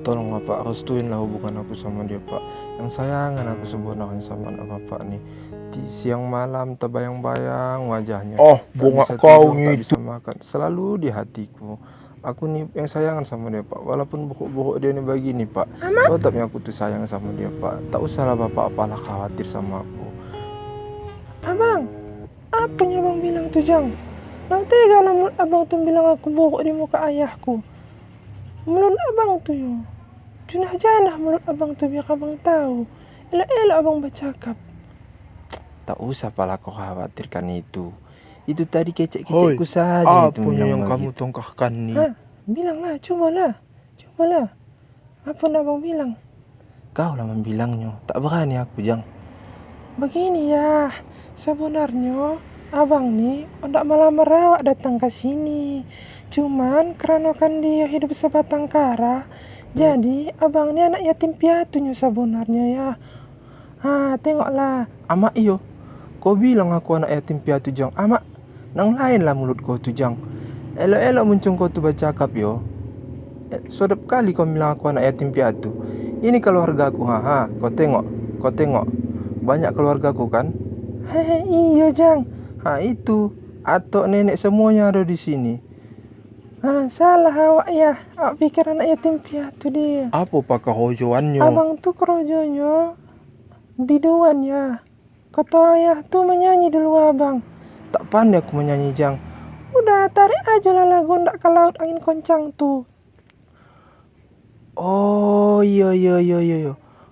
Tolonglah Pak, restuinlah hubungan aku sama dia Pak. Yang sayangan aku sebenarnya sama anak Bapak nih. Siang malam terbayang-bayang wajahnya. Oh, Tak bunga bisa kau tidur, tak itu. bisa makan. Selalu di hatiku. Aku nih yang sayangan sama dia Pak. Walaupun buruk-buruk dia nih begini Pak. Tetapnya aku tuh sayang sama dia Pak. Tak usahlah Bapak apalah khawatir sama aku. Abang, apanya abang bilang tuh Jang? Nanti kalau abang tuh bilang aku buruk di muka ayahku. Mulut abang tuh yo. Junah janah mulut abang tuh biar abang tahu. Elok-elok abang bercakap. Tak usah pala kau khawatirkan itu. Itu tadi kecek-kecekku saja itu Apanya bilang yang kamu begitu. tongkahkan nih? Hah, bilanglah, cobalah. Apa nak abang bilang? Kau lah membilangnya. Tak berani aku Jang. Begini ya, sebenarnya abang nih tidak malah merawat datang ke sini. Cuman karena kan dia hidup sebatang kara, jadi abang ini anak yatim piatunya sebenarnya ya. Tengoklah. Amak iyo. Kau bilang aku anak yatim piatu Jang. Amak, nang lain lah mulut kau tu Jang. Elok-elok muncul kau tu bercakap yo. Sodap kali kau bilang aku anak yatim piatu. Ini keluarga aku, kau tengok. Banyak keluarga aku kan? Iya Jang. Itu, atok nenek semuanya ada di sini. Salah awak ya. Awak pikir anak yatim piatu dia. Apa pak kerojoannya? Abang tuh kerojonya biduan ya. Kata ayah tuh menyanyi dulu abang. Tak pandai aku menyanyi Jang. Udah tarik aja lah lagu ndak ke laut angin kencang tuh. Oh iya.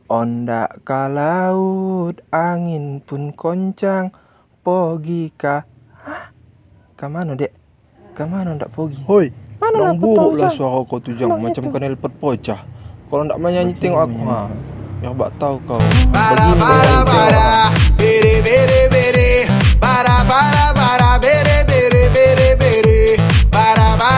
Ondak ka laut angin pun koncang pogi ka. Kamano dek? Kamano ndak pogi? Hoi, Mana lah nang aku tahu buruk lah Jang. suara kau tu Jang, Emang macam itu. kenal pot pocah. Kalau ndak menyanyi Begini tengok aku menyanyi. Biar bak tahu kau. Begini menyanyi tengok